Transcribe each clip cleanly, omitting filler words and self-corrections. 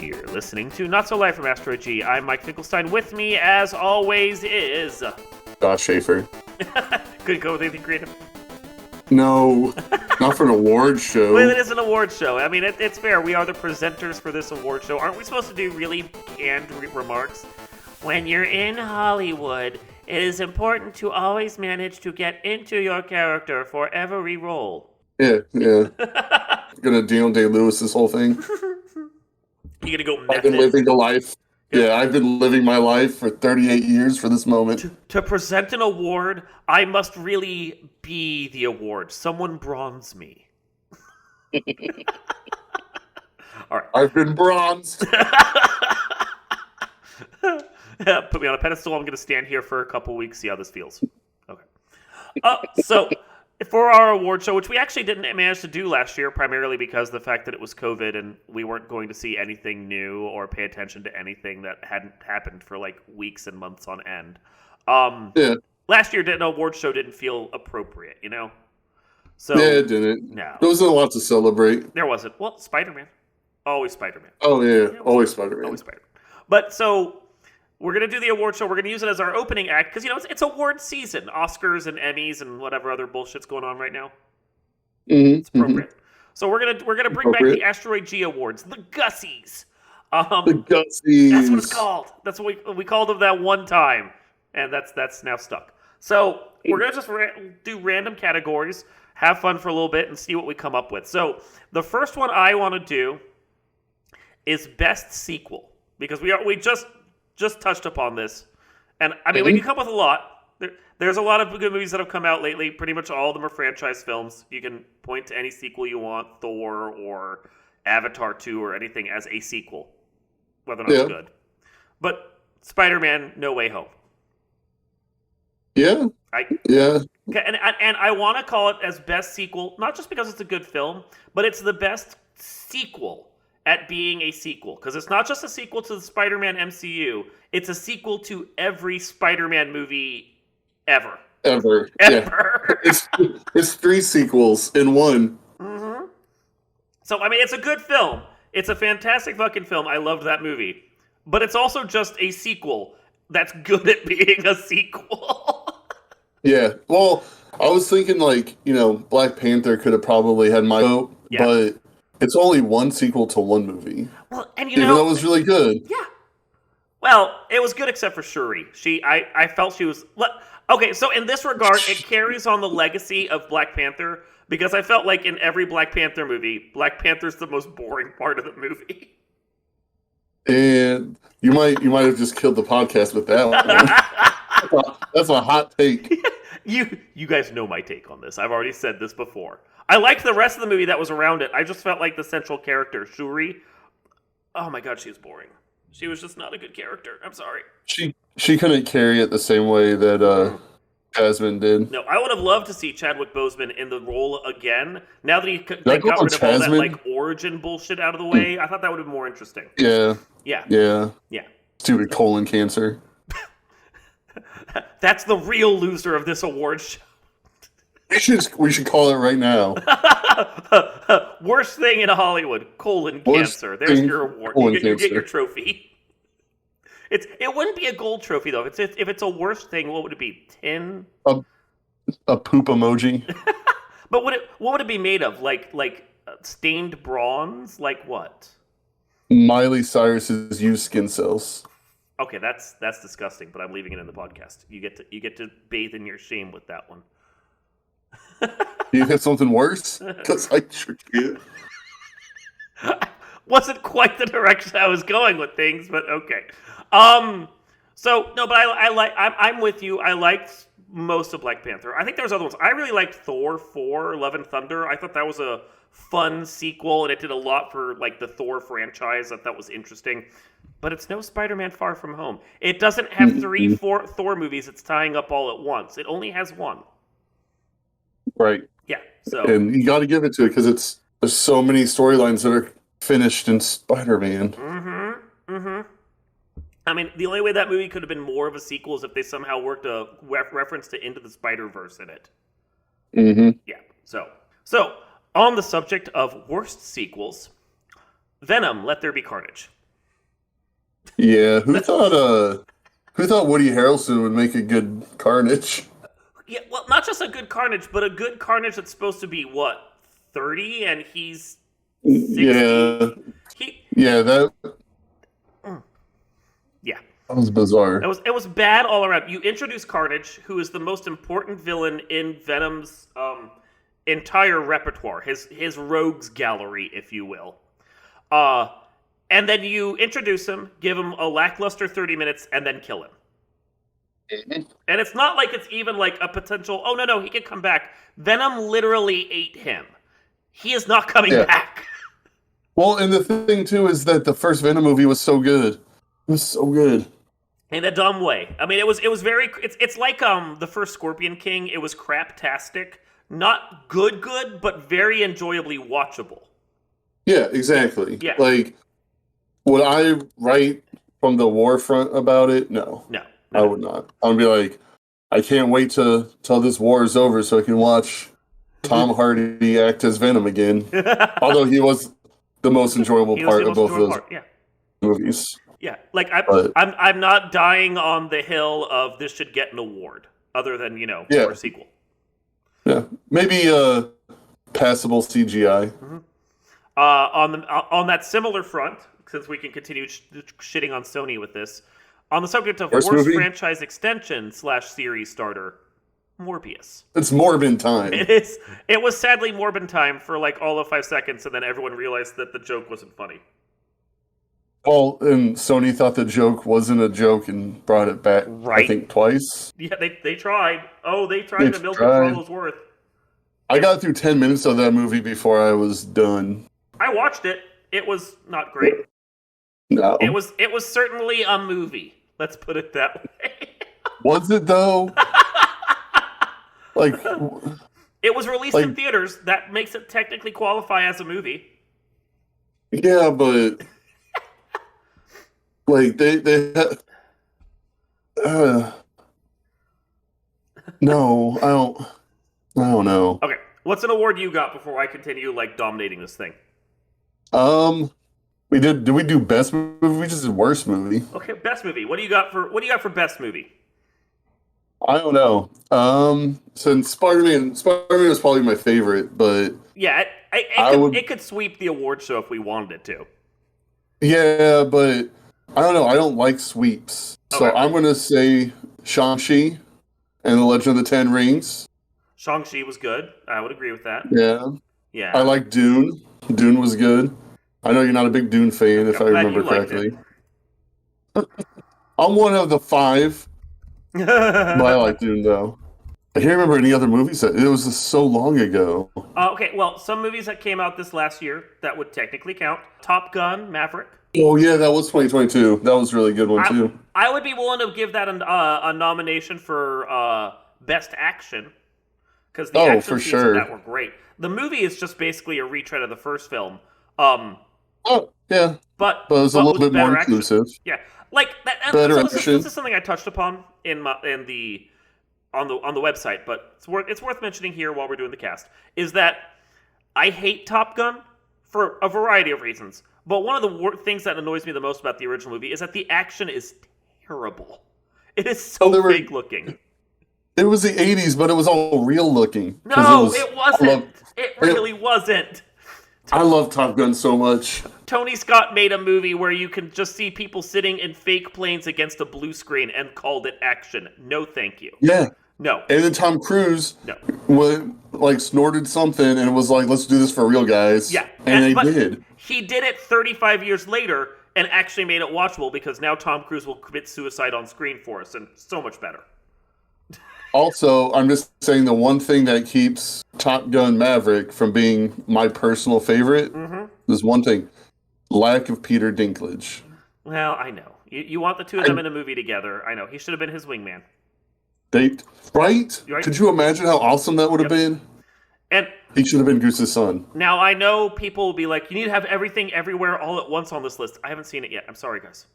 You're listening to Not So Live from Asteroid G. I'm Mike Finkelstein. With me, as always, is... Josh Schaefer. Couldn't go with anything creative. No, not for an award show. Well, it is an award show. I mean, it's fair. We are the presenters for this award show. Aren't we supposed to do really canned remarks? When you're in Hollywood, it is important to always manage to get into your character for every role. Yeah. Gonna Daniel Day-Lewis this whole thing. You gonna go method? I've been living the life. Yeah, I've been living my life for 38 years for this moment. To present an award, I must really be the award. Someone bronze me. All right. I've been bronzed. Put me on a pedestal. I'm going to stand here for a couple weeks, see how this feels. Okay. So, for our award show, which we actually didn't manage to do last year, primarily because of the fact that it was COVID and we weren't going to see anything new or pay attention to anything that hadn't happened for like weeks and months on end. Last year, an award show didn't feel appropriate, you know? So, yeah, it didn't. No. There wasn't a lot to celebrate. There wasn't. Well, Spider-Man. Always Spider-Man. Oh, yeah. Always Spider-Man. Always Spider-Man. But so... we're going to do the award show. We're going to use it as our opening act because, you know, it's award season. Oscars and Emmys and whatever other bullshit's going on right now. Mm-hmm. It's appropriate. Mm-hmm. So we're gonna bring back the Asteroid G Awards, the Gussies. The Gussies. That's what it's called. That's what we called them that one time, and that's now stuck. So we're going to just do random categories, have fun for a little bit, and see what we come up with. So the first one I want to do is Best Sequel because we just touched upon this. And, I mean, we can come up with a lot. There's a lot of good movies that have come out lately. Pretty much all of them are franchise films. You can point to any sequel you want, Thor or Avatar 2 or anything as a sequel, whether or not it's good. But Spider-Man No Way Home. Yeah. Okay, and I want to call it as Best Sequel, not just because it's a good film, but it's the best sequel at being a sequel, because it's not just a sequel to the Spider-Man MCU, it's a sequel to every Spider-Man movie ever. Ever. Yeah. It's 3 sequels in one. Mm-hmm. So, I mean, it's a good film. It's a fantastic fucking film. I loved that movie. But it's also just a sequel that's good at being a sequel. Yeah. Well, I was thinking, like, you know, Black Panther could have probably had my vote, but... it's only one sequel to one movie. Well, and even though it was really good. Yeah. Well, it was good except for Shuri. I felt she was... okay, so in this regard, it carries on the legacy of Black Panther, because I felt like in every Black Panther movie, Black Panther's the most boring part of the movie. And you might have just killed the podcast with that one. That's a hot take. You guys know my take on this. I've already said this before. I liked the rest of the movie that was around it. I just felt like the central character, Shuri, oh my god, she was boring. She was just not a good character. I'm sorry. She couldn't carry it the same way that Jasmine did. No, I would have loved to see Chadwick Boseman in the role again. Now that he got rid of all that like origin bullshit out of the way, I thought that would have been more interesting. Yeah. Stupid colon cancer. That's the real loser of this award show. We should call it right now. Worst thing in Hollywood, colon cancer. There's your award. You get your trophy. It wouldn't be a gold trophy though. If it's a worst thing, what would it be? Tin? A poop emoji. But what would it be made of? Like stained bronze? Like what? Miley Cyrus's used skin cells. Okay, that's disgusting. But I'm leaving it in the podcast. You get to bathe in your shame with that one. Do you have something worse? Because I sure do. Wasn't quite the direction I was going with things, but okay. So no, but I'm with you. I liked most of Black Panther. I think there was other ones. I really liked Thor 4, Love and Thunder. I thought that was a fun sequel, and it did a lot for like the Thor franchise. I thought was interesting. But it's no Spider-Man Far From Home. It doesn't have 4 Thor movies it's tying up all at once. It only has one. Right. Yeah. So, and you got to give it to it because there's so many storylines that are finished in Spider-Man. Mm-hmm. I mean, the only way that movie could have been more of a sequel is if they somehow worked a reference to Into the Spider-Verse in it. Mm-hmm. Yeah. So on the subject of worst sequels, Venom: Let There Be Carnage. Yeah, who thought Woody Harrelson would make a good Carnage? Yeah, well, not just a good Carnage, but a good Carnage that's supposed to be what 30, and he's Yeah, 60. He, yeah, yeah, that was bizarre. it was bad all around. You introduce Carnage, who is the most important villain in Venom's entire repertoire, his rogues gallery, if you will. Uh, and then you introduce him, give him a lackluster 30 minutes, and then kill him. And it's not like it's even like a potential, oh, no, he can come back. Venom literally ate him. He is not coming Yeah. back. Well, and the thing too is that the first Venom movie was so good. It was so good. In a dumb way. I mean, it was very, it's like the first Scorpion King. It was craptastic. Not good, but very enjoyably watchable. Yeah, exactly. Yeah. Like, would I write from the war front about it? No. I would not. I would be like, I can't wait till this war is over so I can watch Tom Hardy act as Venom again. Although he was the most enjoyable part of both of those movies. Yeah, like I'm not dying on the hill of this should get an award, other than for a sequel. Yeah, maybe passable CGI. Mm-hmm. On that similar front, since we can continue shitting on Sony with this, on the subject of worst franchise extension / series starter, Morbius. It's Morbin time. It is. It was sadly Morbin time for like all of 5 seconds, and then everyone realized that the joke wasn't funny. Well, and Sony thought the joke wasn't a joke and brought it back, I think, twice. Yeah, they tried. Oh, they tried to milk it for all it was worth. I got through 10 minutes of that movie before I was done. I watched it. It was not great. No. It was certainly a movie. Let's put it that way. Was it, though? Like... It was released in theaters. That makes it technically qualify as a movie. Yeah, but... Like, they no, I don't know. Okay, what's an award you got before I continue, like, dominating this thing? Did we do best movie? We just did worst movie. Okay, best movie. What do you got for best movie? I don't know. Since Spider-Man is probably my favorite, but... Yeah, it could sweep the award show if we wanted it to. Yeah, but... I don't know. I don't like sweeps. So I'm going to say Shang-Chi and The Legend of the Ten Rings. Shang-Chi was good. I would agree with that. Yeah. I like Dune. Dune was good. I know you're not a big Dune fan, if I remember correctly. I'm one of the 5. But I like Dune, though. I can't remember any other movies. It was just so long ago. Okay, well, some movies that came out this last year that would technically count. Top Gun, Maverick. Oh, yeah, that was 2022. That was a really good one, too. I would be willing to give that a nomination for Best Action. Because the action scenes of that were great. The movie is just basically a retread of the first film. Yeah. But it was a little bit more inclusive. Yeah. Like that. Better action. This is something I touched upon on the website, but it's worth mentioning here while we're doing the cast, is that I hate Top Gun for a variety of reasons. But one of the things that annoys me the most about the original movie is that the action is terrible. It is so fake looking. It was the 80s, but it was all real looking. No, it wasn't. It really wasn't. I love Top Gun so much. Tony Scott made a movie where you can just see people sitting in fake planes against a blue screen and called it action. No, thank you. Yeah. No. And then Tom Cruise snorted something and was like, let's do this for real, guys. Yeah. And they did. He did it 35 years later and actually made it watchable because now Tom Cruise will commit suicide on screen for us, and so much better. Also, I'm just saying the one thing that keeps Top Gun Maverick from being my personal favorite is one thing. Lack of Peter Dinklage. Well, I know. You want the two of them in a movie together. I know. He should have been his wingman. Right? Could you imagine how awesome that would have been? And he should have been Goose's son. Now, I know people will be like, you need to have everything everywhere all at once on this list. I haven't seen it yet. I'm sorry, guys.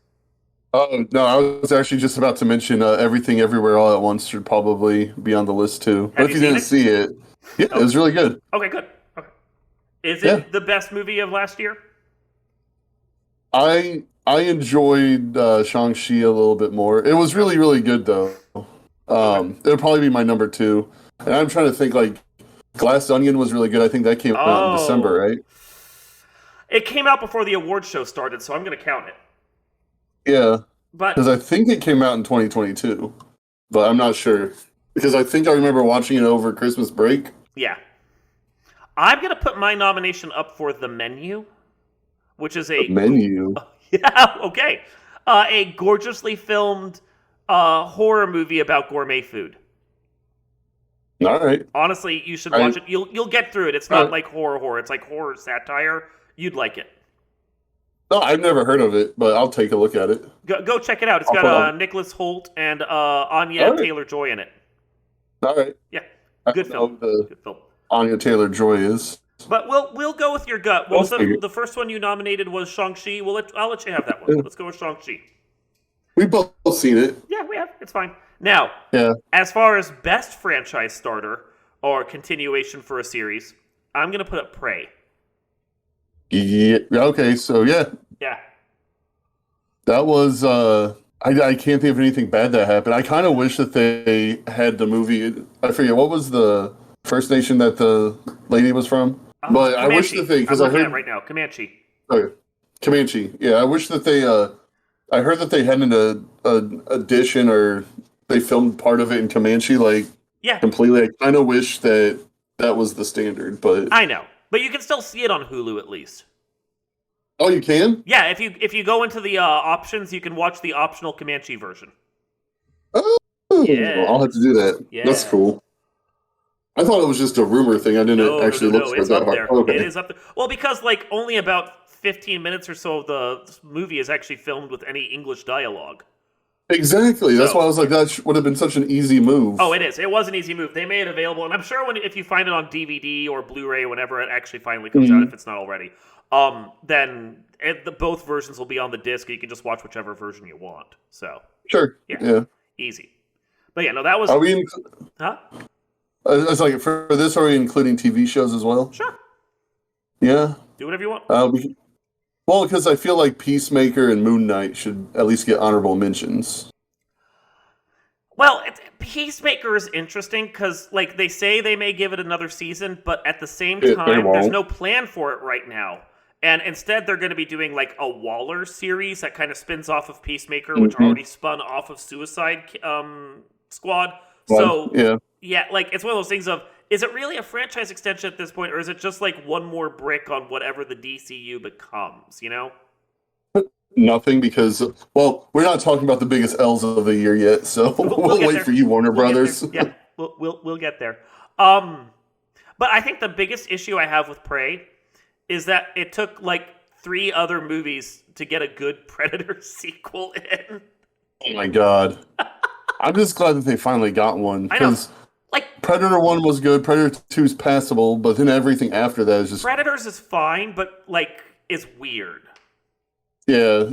Oh, no, I was actually just about to mention Everything Everywhere All at Once should probably be on the list, too. But if you didn't see it, it was really good. Okay, good. Okay. Is it the best movie of last year? I I enjoyed Shang-Chi a little bit more. It was really, really good, though. It'll probably be my number 2. And I'm trying to think, like, Glass Onion was really good. I think that came out in December, right? It came out before the award show started, so I'm going to count it. Yeah. But because I think it came out in 2022, but I'm not sure. Because I think I remember watching it over Christmas break. Yeah. I'm going to put my nomination up for The Menu, which is a... The Menu? Yeah, okay. A gorgeously filmed horror movie about gourmet food. All right. Honestly, you should watch it. You'll get through it. It's not like horror. It's like horror satire. You'd like it. No, I've never heard of it, but I'll take a look at it. Go check it out. It's got Nicholas Hoult and Anya Taylor-Joy in it. All right. Yeah, good film. Good film. Anya Taylor-Joy is. But we'll go with your gut. Well, the first one you nominated was Shang-Chi. I'll let you have that one. Let's go with Shang-Chi. We've both seen it. Yeah, we have. It's fine. Now, as far as best franchise starter or continuation for a series, I'm going to put up Prey. Yeah. Okay. So Yeah. That was. I can't think of anything bad that happened. I kind of wish that they had the movie. I forget what was the First Nation that the lady was from. But Comanche. I wish that they because I heard it right now Comanche. Okay, Comanche. Yeah, I wish that they. I heard that they had an addition or they filmed part of it in Comanche, completely. I kind of wish that was the standard, but I know. But you can still see it on Hulu at least. Oh, you can? Yeah, if you go into the options, you can watch the optional Comanche version. Oh, yeah. I'll have to do that. Yeah. That's cool. I thought it was just a rumor thing. I didn't actually look for that hard. Okay. It is up there. Well, because only about 15 minutes or so of the movie is actually filmed with any English dialogue. Exactly. That's why I was like, that would have been such an easy move. Oh, it is. It was an easy move. They made it available, and I'm sure if you find it on DVD or Blu-ray, whenever it actually finally comes out, if it's not already, then both versions will be on the disc, and you can just watch whichever version you want. So sure, yeah. Easy. But yeah, no, that was. Are we? Huh? It's like for this, are we including TV shows as well? Sure. Yeah. Do whatever you want. Well, because I feel like Peacemaker and Moon Knight should at least get honorable mentions. Well, Peacemaker is interesting because, they say they may give it another season, but at the same time, there's no plan for it right now. And instead, they're going to be doing, a Waller series that kind of spins off of Peacemaker, which already spun off of Suicide Squad. So, yeah, it's one of those things of, is it really a franchise extension at this point, or is it just one more brick on whatever the DCU becomes, Nothing, because, we're not talking about the biggest L's of the year yet, so we'll wait for you, Warner Brothers. Yeah, we'll get there. But I think the biggest issue I have with Prey is that it took 3 other movies to get a good Predator sequel in. Oh my god. I'm just glad that they finally got one, because Predator 1 was good, Predator 2 is passable, but then everything after that is just... Predators is fine, but, is weird. Yeah.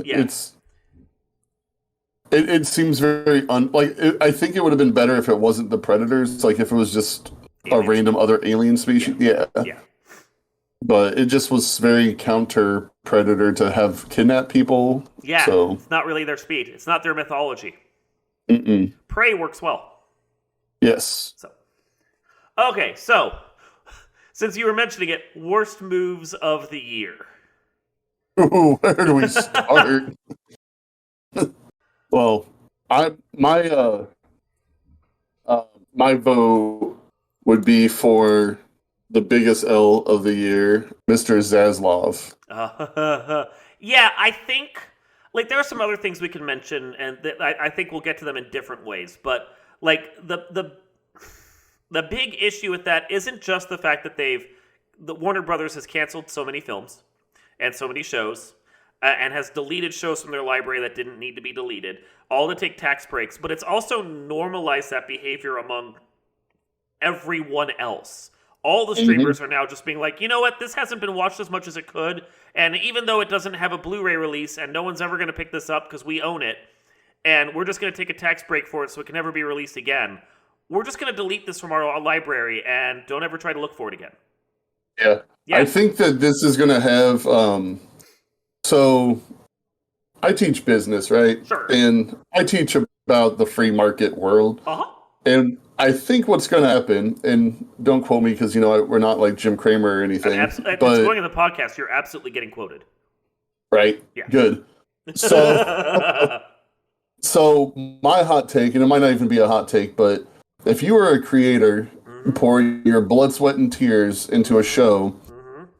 It seems very... I think it would have been better if it wasn't the Predators, if it was just a random other alien species. Yeah. But it just was very counter-Predator to have kidnapped people. Yeah, so. It's not really their speed. It's not their mythology. Mm-mm. Prey works well. Yes. Okay, so since you were mentioning it, worst moves of the year. Ooh, where do we start? Well, my vote would be for the biggest L of the year, Mr. Zaslav. Yeah, I think there are some other things we can mention, and I think we'll get to them in different ways. But the big issue with that isn't just the fact that the Warner Brothers has canceled so many films and so many shows, and has deleted shows from their library that didn't need to be deleted, all to take tax breaks. But it's also normalized that behavior among everyone else. All the streamers are now just being like, you know what, this hasn't been watched as much as it could, and even though it doesn't have a Blu-ray release, and no one's ever going to pick this up because we own it, and we're just going to take a tax break for it so it can never be released again, we're just going to delete this from our library, and don't ever try to look for it again. Yeah. I think that this is going to have... So, I teach business, right? Sure. And I teach about the free market world. Uh-huh. And I think what's going to happen, and don't quote me because, we're not like Jim Cramer or anything. It's but going in the podcast. You're absolutely getting quoted. Right? Yeah. Good. So, so my hot take, and it might not even be a hot take, but if you were a creator, pour your blood, sweat, and tears into a show,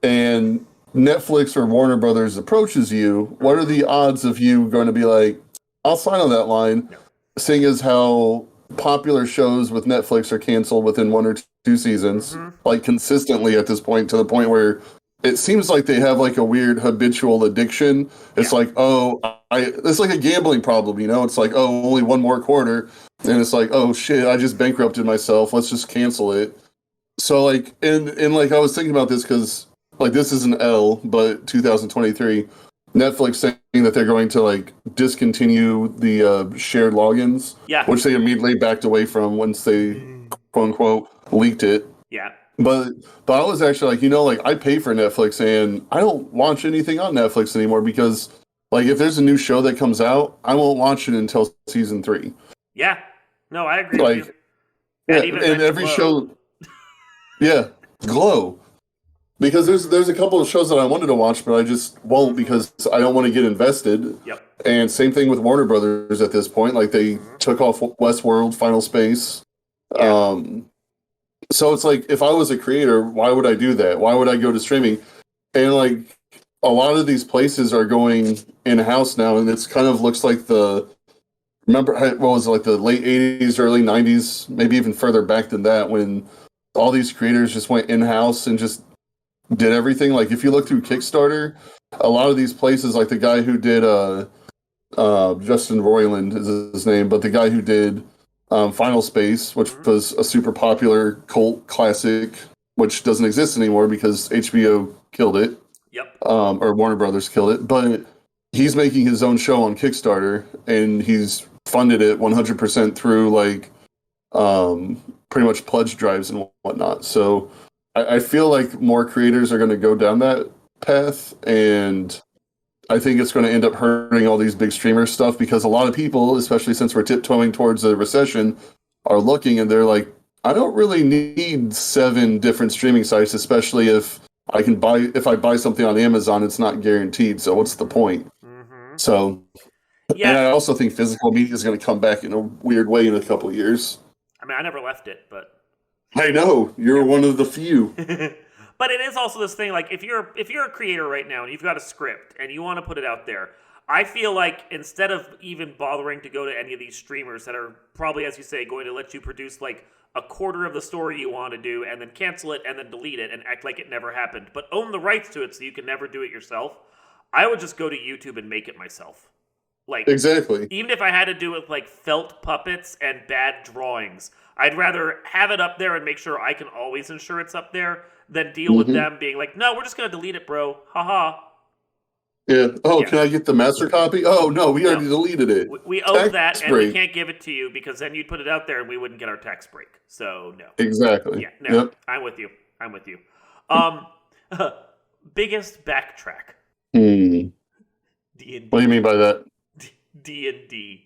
and Netflix or Warner Brothers approaches you, what are the odds of you going to be like, I'll sign on that line, seeing as how popular shows with Netflix are canceled within 1 or 2 seasons, like consistently at this point, to the point where it seems like they have like a weird habitual addiction. It's like, it's like a gambling problem, It's like, only one more quarter, and it's like, oh shit, I just bankrupted myself. Let's just cancel it. So like, and like I was thinking about this because like this is an L, but 2023, Netflix saying that they're going to like discontinue the shared logins, which they immediately backed away from once they quote unquote leaked it. Yeah. But I was actually like, I pay for Netflix and I don't watch anything on Netflix anymore because like if there's a new show that comes out, I won't watch it until season 3. Yeah. No, I agree with you. And every show, Glow. Because there's a couple of shows that I wanted to watch, but I just won't because I don't want to get invested. Yep. And same thing with Warner Brothers at this point. Like they took off Westworld, Final Space. Yeah. So it's like, if I was a creator, why would I do that? Why would I go to streaming? And like, a lot of these places are going in-house now, and it's kind of looks like remember, what was it, like the late 80s, early 90s, maybe even further back than that, when all these creators just went in-house and just did everything. Like, if you look through Kickstarter, a lot of these places, like the guy who did, Justin Roiland is his name, but the guy who did Final Space, which was a super popular cult classic, which doesn't exist anymore because HBO killed it. Yep. Or Warner Brothers killed it. But he's making his own show on Kickstarter, and he's funded it 100% through like pretty much pledge drives and whatnot. So I feel like more creators are going to go down that path, and I think it's going to end up hurting all these big streamer stuff because a lot of people, especially since we're tiptoeing towards a recession, are looking and they're like, I don't really need 7 different streaming sites, especially if I buy something on Amazon, it's not guaranteed. So what's the point? So, yeah. And I also think physical media is going to come back in a weird way in a couple of years. I mean, I never left it, but I know you're one of the few. But it is also this thing, like, if you're a creator right now and you've got a script and you want to put it out there, I feel like instead of even bothering to go to any of these streamers that are probably, as you say, going to let you produce like a quarter of the story you want to do and then cancel it and then delete it and act like it never happened, but own the rights to it so you can never do it yourself, I would just go to YouTube and make it myself. Like, exactly. Even if I had to do it with like felt puppets and bad drawings, I'd rather have it up there and make sure I can always ensure it's up there than deal with them being like, no, we're just going to delete it, bro. Haha. Yeah. Oh, yeah. Can I get the master copy? Oh, no, we already deleted it. We own that, and we can't give it to you because then you'd put it out there and we wouldn't get our tax break. So, no. Exactly. Yeah, no, yep. I'm with you. Biggest backtrack. D&D. What do you mean by that? D&D.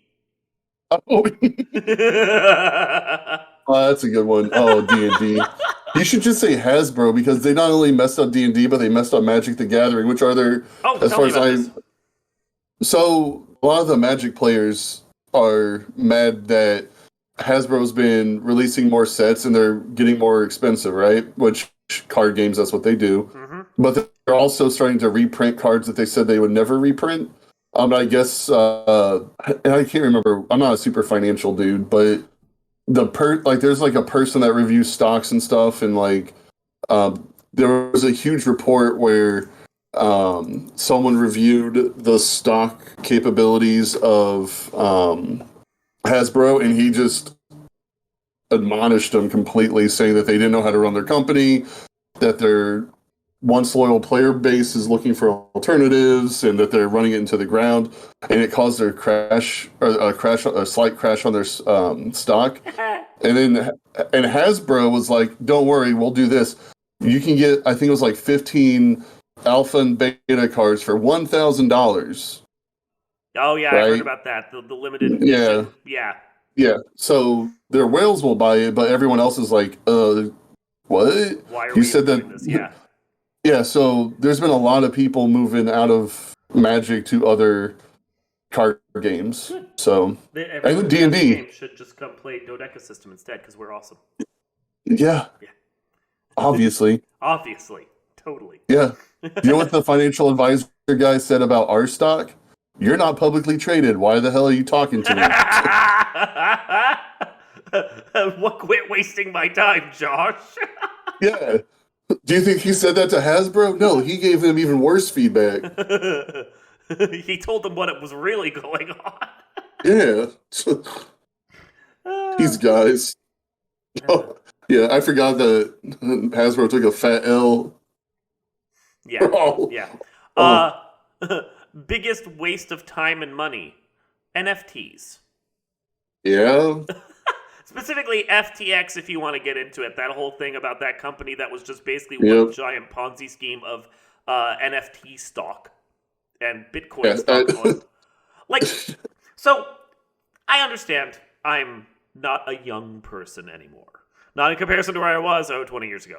Oh, that's a good one. Oh, D&D. You should just say Hasbro because they not only messed up D&D, but they messed up Magic the Gathering, which are their... as far as So, a lot of the Magic players are mad that Hasbro's been releasing more sets and they're getting more expensive, right? Which, card games, that's what they do. But they're also starting to reprint cards that they said they would never reprint. I guess, and I can't remember, I'm not a super financial dude, but there's like a person that reviews stocks and stuff, and like there was a huge report where someone reviewed the stock capabilities of Hasbro, and he just admonished them completely, saying that they didn't know how to run their company, that their once loyal player base is looking for alternatives, and that they're running it into the ground, and it caused their a slight crash on their stock. And Hasbro was like, "Don't worry, we'll do this. You can get, I think it was like 15 alpha and beta cards for $1,000." Oh yeah, I heard right? about that. The limited Yeah, edition. Yeah. yeah. So their whales will buy it, but everyone else is like, what? Why are You we even said doing this? that. Yeah. Yeah, so there's been a lot of people moving out of Magic to other card games. Good. So, and Everyone the who D and has a D, game should just come play Dodeca system instead because we're awesome. yeah, Yeah. obviously, Obviously. Totally. yeah. You know what the financial advisor guy said about our stock? You're not publicly traded. Why the hell are you talking to me? What? Quit wasting my time, Josh. Yeah. Do you think he said that to Hasbro? No, he gave them even worse feedback. He told them what it was really going on. Yeah. These guys. Oh, yeah, I forgot that Hasbro took a fat L. Yeah. Oh, Yeah. oh. Biggest waste of time and money. NFTs. Yeah. Specifically FTX, if you want to get into it. That whole thing about that company that was just basically Yep. one giant Ponzi scheme of NFT stock and Bitcoin Yeah, stock. Like, so I understand I'm not a young person anymore. Not in comparison to where I was 20 years ago.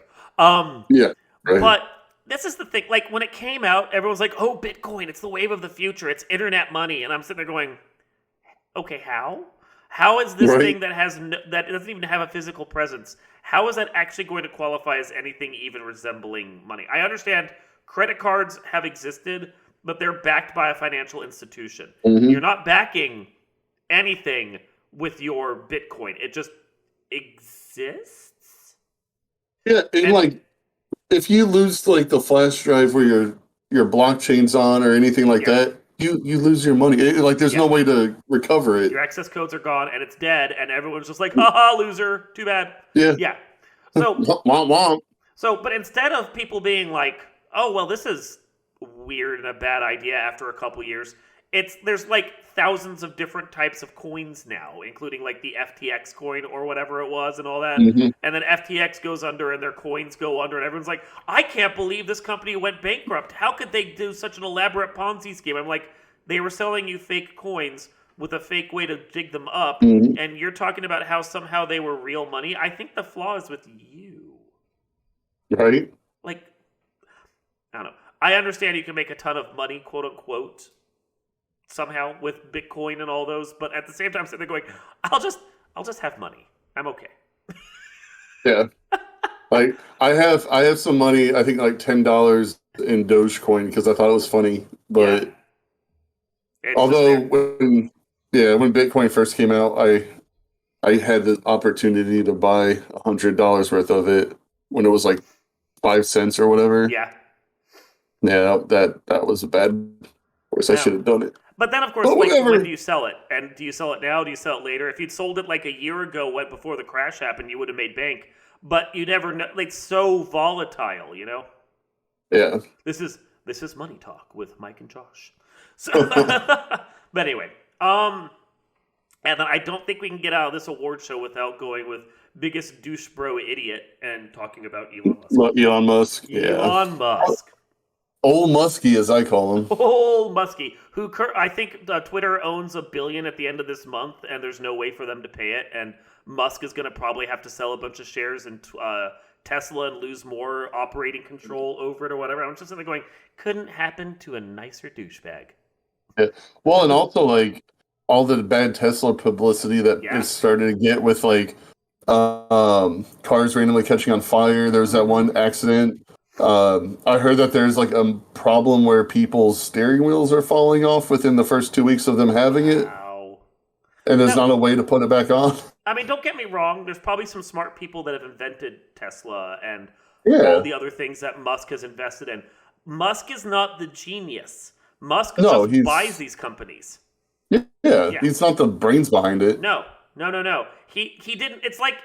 yeah. Right. But this is the thing. Like, when it came out, everyone's like, oh, Bitcoin, it's the wave of the future. It's internet money. And I'm sitting there going, okay, how? How is this thing that that doesn't even have a physical presence? How is that actually going to qualify as anything even resembling money? I understand credit cards have existed, but they're backed by a financial institution. Mm-hmm. You're not backing anything with your Bitcoin. It just exists. Yeah, and like if you lose like the flash drive where your blockchain's on or anything like that, you lose your money. Like there's no way to recover it. Your access codes are gone and it's dead, and everyone's just like, haha, loser, too bad. Yeah. Yeah. So womp womp. So, but instead of people being like, "Oh, well, this is weird and a bad idea," after a couple years, there's like thousands of different types of coins now, including like the FTX coin or whatever it was, and all that. Mm-hmm. And then FTX goes under, and their coins go under, and everyone's like, "I can't believe this company went bankrupt. How could they do such an elaborate Ponzi scheme?" I'm like, they were selling you fake coins with a fake way to dig them up, and you're talking about how somehow they were real money. I think the flaw is with you. Right? Like, I don't know. I understand you can make a ton of money, quote unquote, somehow with Bitcoin and all those, but at the same time, I'm sitting there going, I'll just have money. I'm okay. Yeah. Like I have some money, I think like $10 in Dogecoin because I thought it was funny. But although when Bitcoin first came out, I had the opportunity to buy $100 worth of it when it was like 5 cents or whatever. Yeah. Yeah, that was a bad. Of course, I should have done it. But then, of course, like, when do you sell it? And do you sell it now? Do you sell it later? If you'd sold it like a year ago, right before the crash happened, you would have made bank. But you never know. Like, so volatile, you know? Yeah. This is money talk with Mike and Josh. So, but anyway, and then I don't think we can get out of this award show without going with biggest douche bro idiot and talking about Elon Musk. Elon Musk. Yeah. Elon Musk. Old Muskie, as I call him. Old Muskie, who I think Twitter owns $1 billion at the end of this month, and there's no way for them to pay it. And Musk is going to probably have to sell a bunch of shares in Tesla and lose more operating control over it or whatever. I'm just sitting there going, couldn't happen to a nicer douchebag. Yeah. Well, and also like all the bad Tesla publicity that it's started to get with like cars randomly catching on fire. There was that one accident. I heard that there's like a problem where people's steering wheels are falling off within the first 2 weeks of them having it. And there's not a way to put it back on. I mean, don't get me wrong. There's probably some smart people that have invented Tesla and Yeah. all the other things that Musk has invested in. Musk is not the genius. Musk just buys these companies. Yeah, he's not the brains behind it. No. He didn't. It's like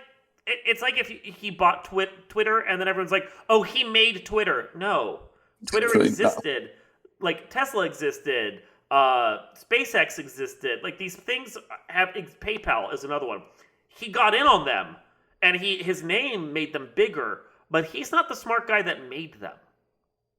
if he bought Twitter and then everyone's like, "Oh, he made Twitter." No, Twitter existed. Like Tesla existed. SpaceX existed. Like these things have. PayPal is another one. He got in on them, and his name made them bigger. But he's not the smart guy that made them.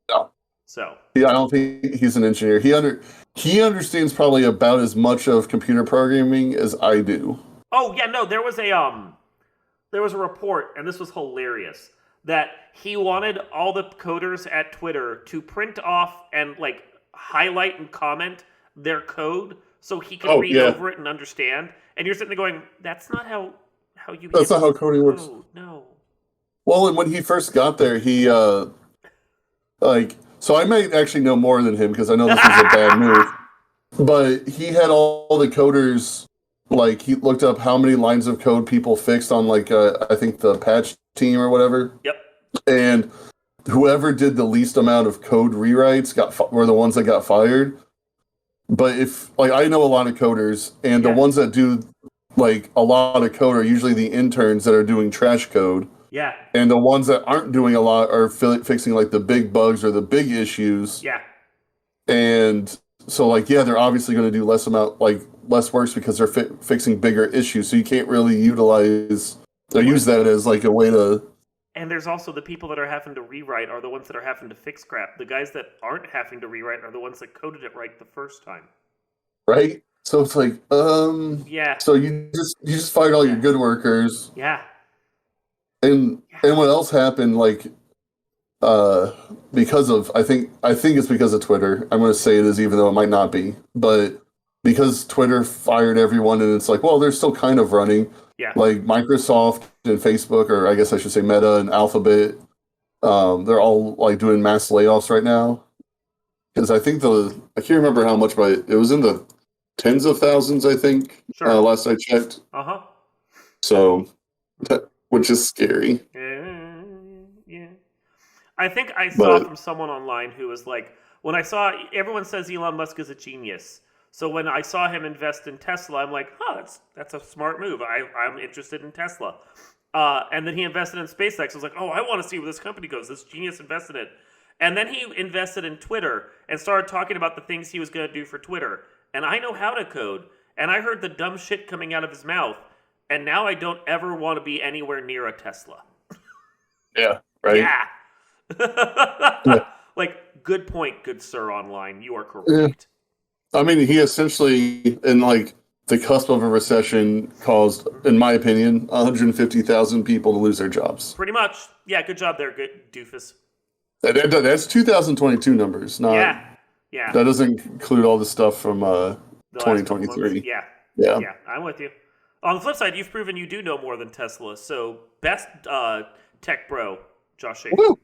No. So yeah, I don't think he's an engineer. He understands probably about as much of computer programming as I do. oh yeah, no, there was a report, and this was hilarious, that he wanted all the coders at Twitter to print off and like highlight and comment their code so he could read over it and understand. And you're sitting there going, "That's not how you." That's not how coding works. No. Well, and when he first got there, he like. So I might actually know more than him because I know this is a bad move. But he had all the coders. Like he looked up how many lines of code people fixed on like I think the patch team or whatever. Yep. And whoever did the least amount of code rewrites were the ones that got fired. But if like I know a lot of coders, and the ones that do like a lot of code are usually the interns that are doing trash code. Yeah. And the ones that aren't doing a lot are fixing like the big bugs or the big issues. Yeah. And so like yeah, they're obviously going to do less work because they're fixing bigger issues. So you can't really use that as like a way to. And there's also the people that are having to rewrite are the ones that are having to fix crap. The guys that aren't having to rewrite are the ones that coded it right the first time. Right? So it's like, yeah. So you just fired all your good workers. Yeah. And what else happened, like, because of I think it's because of Twitter. I'm gonna say it is even though it might not be. But because Twitter fired everyone and it's like, well, they're still kind of running. Yeah. Like Microsoft and Facebook, or I guess I should say Meta and Alphabet, they're all like doing mass layoffs right now. Because I think I can't remember how much, but it was in the tens of thousands, I think, last I checked. Uh-huh. So, which is scary. Yeah. I think I saw from someone online who was like, everyone says Elon Musk is a genius. So when I saw him invest in Tesla, I'm like, that's a smart move. I'm interested in Tesla. And then he invested in SpaceX. I was like, I want to see where this company goes. This genius invested in it. And then he invested in Twitter and started talking about the things he was going to do for Twitter. And I know how to code. And I heard the dumb shit coming out of his mouth. And now I don't ever want to be anywhere near a Tesla. Yeah, right? Yeah. Like, good point, good sir online. You are correct. Yeah. I mean, he essentially, in like the cusp of a recession, caused, in my opinion, 150,000 people to lose their jobs. Pretty much. Yeah, good job there, good doofus. That's 2022 numbers, not. Yeah. That doesn't include all the stuff from 2023. Yeah, I'm with you. On the flip side, you've proven you do know more than Tesla. So, best tech bro, Josh Schaefer. Woo!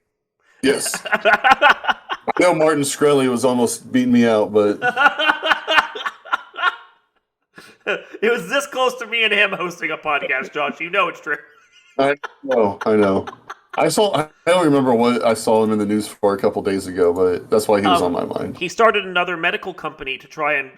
Yes. I know Martin Shkreli was almost beating me out, but it was this close to me and him hosting a podcast, Josh. You know it's true. I know. I don't remember what I saw him in the news for a couple days ago, but that's why he was on my mind. He started another medical company to try and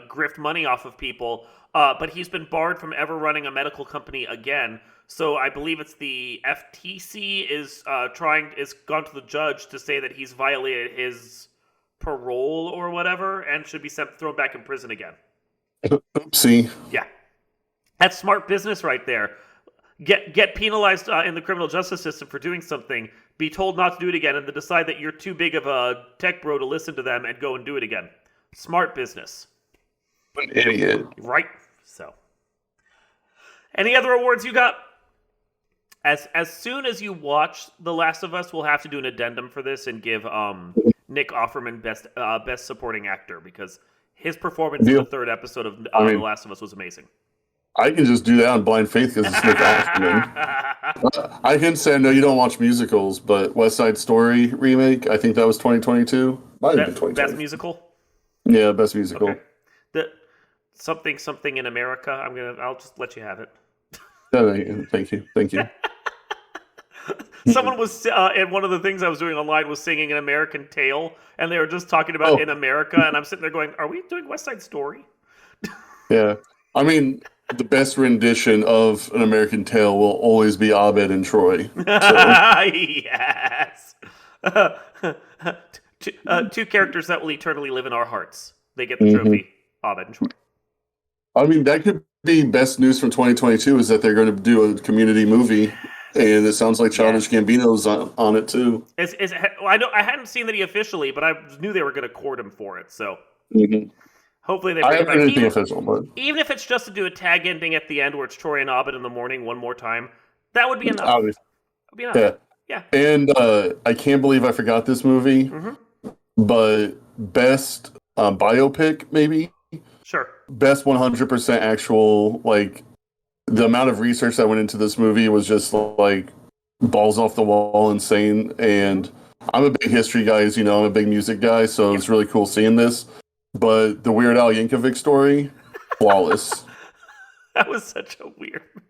grift money off of people, but he's been barred from ever running a medical company again. So I believe it's the FTC is gone to the judge to say that he's violated his parole or whatever and should be thrown back in prison again. Oopsie. Yeah, that's smart business right there. Get penalized in the criminal justice system for doing something, be told not to do it again, and then decide that you're too big of a tech bro to listen to them and go and do it again. Smart business. An idiot. Right. So, any other awards you got? As soon as you watch The Last of Us, we'll have to do an addendum for this and give Nick Offerman best supporting actor because his performance in the third episode of The Last of Us was amazing. I can just do that on blind faith because it's Nick Offerman. I can say I know you don't watch musicals, but West Side Story remake, I think that was 2022. Might have been 2022. Best musical? Yeah, best musical. Okay. Something in America. I'll just let you have it. Thank you. Someone was, and one of the things I was doing online was singing an American Tale, and they were just talking about in America, and I'm sitting there going, are we doing West Side Story? Yeah. I mean, the best rendition of An American Tale will always be Abed and Troy. So. Yes. Two characters that will eternally live in our hearts. They get the trophy, Abed and Troy. I mean, that could be best news from 2022 is that they're going to do a Community movie and it sounds like Childish Gambino's on it too. I hadn't seen that he officially, but I knew they were going to court him for it. So hopefully they I bring it haven't back. heard anything official, but Even if it's just to do a tag ending at the end where it's Troy and Abed in the morning one more time, that would be enough. Obviously. That would be enough. Yeah. And I can't believe I forgot this movie, but best biopic, maybe? Sure. Best 100% actual, like, the amount of research that went into this movie was just, like, balls off the wall insane. And I'm a big history guy, as you know, I'm a big music guy, so it's really cool seeing this. But the Weird Al Yankovic story, flawless. That was such a weird movie.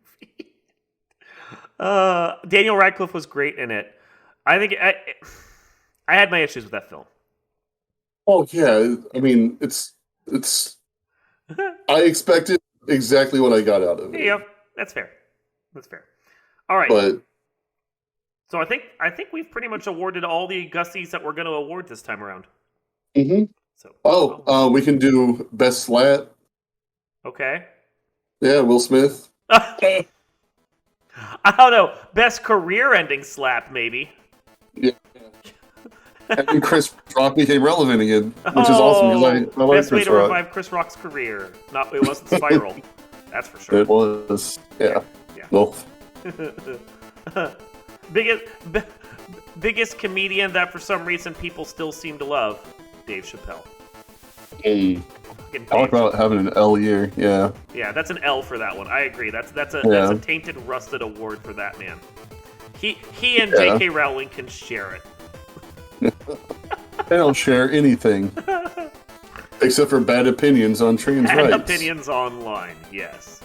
Daniel Radcliffe was great in it. I think I had my issues with that film. Oh yeah, I mean it's. I expected exactly what I got out of it. Yeah, that's fair. That's fair. All right. But so I think we've pretty much awarded all the Gussies that we're going to award this time around. So we can do best slat. Okay. Yeah, Will Smith. I don't know. Best career-ending slap, maybe. Yeah. And Chris Rock became relevant again, which is awesome because I like best way Chris to Rock. revive Chris Rock's career. It wasn't Spiral. That's for sure. It was. Yeah. Both. Biggest comedian that for some reason people still seem to love, Dave Chappelle. Talk about having an L year, yeah. Yeah, that's an L for that one. I agree. That's a tainted, rusted award for that man. He and J.K. Rowling can share it. They don't share anything except for bad opinions on trans rights. Bad opinions online, yes.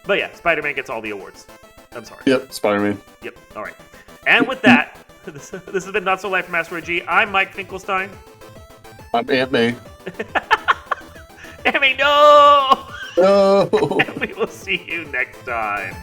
But yeah, Spider-Man gets all the awards. I'm sorry. Yep, Spider-Man. Yep. All right. And with that, this has been Not So Live from Asteroid G. I'm Mike Finkelstein. I'm Aunt May. Aunt May, no! No! And we will see you next time.